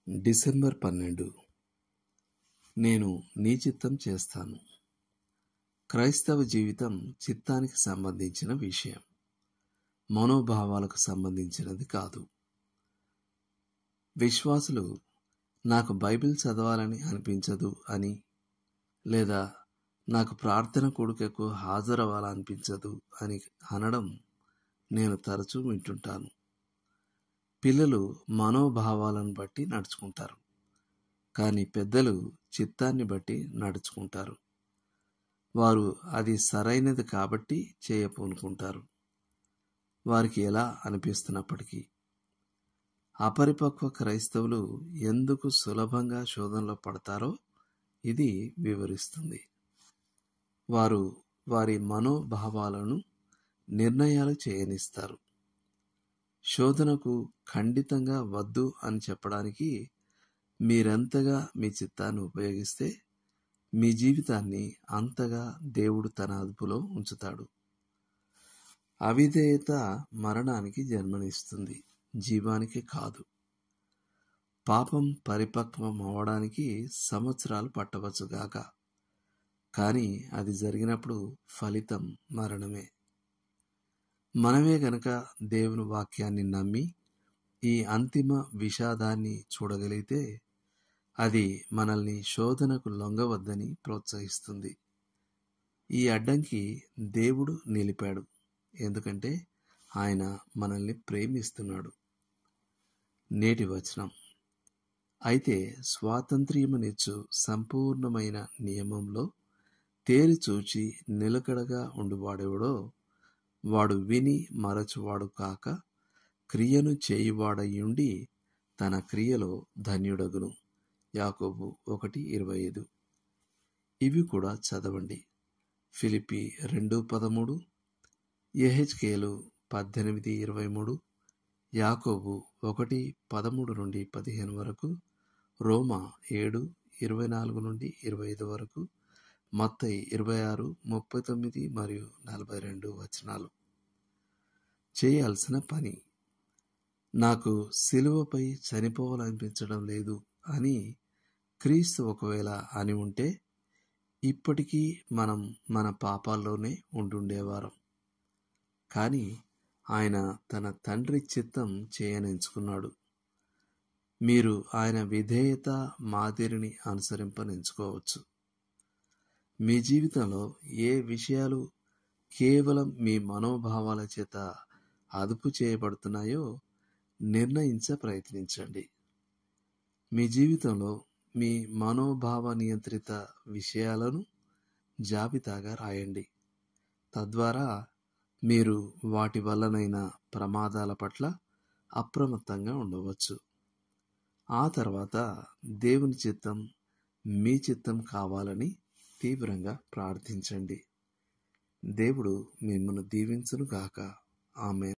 December 12. నేను నీ చిత్తం చేస్తాను. క్రైస్తవ జీవితం చిత్తానికి సంబంధించిన విషయం, మనోభావాలకు సంబంధించినది కాదు. విశ్వాసులు నాకు బైబిల్ చదవాలని అనిపించదు అని, లేదా నాకు ప్రార్థన కూడికకు హాజరవ్వాలనిపించదు అని అనడం నేను తరచూ వింటుంటాను. పిల్లలు మనోభావాలను బట్టి నడుచుకుంటారు, కానీ పెద్దలు చిత్తాన్ని బట్టి నడుచుకుంటారు. వారు అది సరైనది కాబట్టి చేయపూనుకుంటారు, వారికి ఎలా అనిపిస్తున్నప్పటికీ. అపరిపక్వ క్రైస్తవులు ఎందుకు సులభంగా శోధనలో పడతారో ఇది వివరిస్తుంది. వారు వారి మనోభావాలను నిర్ణయాలు చేయనిస్తారు. శోధనకు ఖండితంగా వద్దు అని చెప్పడానికి మీరెంతగా మీ చిత్తాన్ని ఉపయోగిస్తే మీ జీవితాన్ని అంతగా దేవుడు తన అదుపులో ఉంచుతాడు. అవిధేయత మరణానికి జన్మనిస్తుంది, జీవానికి కాదు. పాపం పరిపక్వం అవడానికి సంవత్సరాలు పట్టవచ్చుగాక, కానీ అది జరిగినప్పుడు ఫలితం మరణమే. మనమే గనక దేవుని వాక్యాన్ని నమ్మి ఈ అంతిమ విషాదాన్ని చూడగలిగితే అది మనల్ని శోధనకు లొంగవద్దని ప్రోత్సహిస్తుంది. ఈ అడ్డంకి దేవుడు నిలిపాడు, ఎందుకంటే ఆయన మనల్ని ప్రేమిస్తున్నాడు. నేటి వచనం: అయితే స్వాతంత్ర్యమునిచ్చు సంపూర్ణమైన నియమంలో తేరిచూచి నిలకడగా ఉండువాడెవడో వాడు విని మరచువాడు కాక క్రియను చేయువాడయ్యుండి తన క్రియలో ధన్యుడగును. యాకోబు 1:25. ఇవి కూడా చదవండి. ఫిలిప్పీ 2:13, యెహెజ్కేలు 18:23, యాకోబు 1:13-15 వరకు, రోమా 7:24-25 వరకు, మత్తయి 26:39 మరియు 42 వచనాలు. చేయాల్సిన పని: నాకు సిలువపై చనిపోవాలనిపించడం లేదు అని క్రీస్తు ఒకవేళ అని ఉంటే ఇప్పటికీ మనం మన పాపాల్లోనే ఉండుండేవారం. కానీ ఆయన తన తండ్రి చిత్తం చేయనెంచుకున్నాడు. మీరు ఆయన విధేయత మాదిరిని అనుసరింపనెంచుకోవచ్చు. మీ జీవితంలో ఏ విషయాలు కేవలం మీ మనోభావాల చేత అదుపు చేయబడుతున్నాయో నిర్ణయించ ప్రయత్నించండి. మీ జీవితంలో మీ మనోభావ నియంత్రిత విషయాలను జాబితాగా రాయండి. తద్వారా మీరు వాటి వల్లనైన ప్రమాదాల పట్ల అప్రమత్తంగా ఉండవచ్చు. ఆ తర్వాత దేవుని చిత్తం మీ చిత్తం కావాలని తీవ్రంగా ప్రార్థించండి. దేవుడు మిమ్మల్ని దీవించును గాక. ఆమేన్.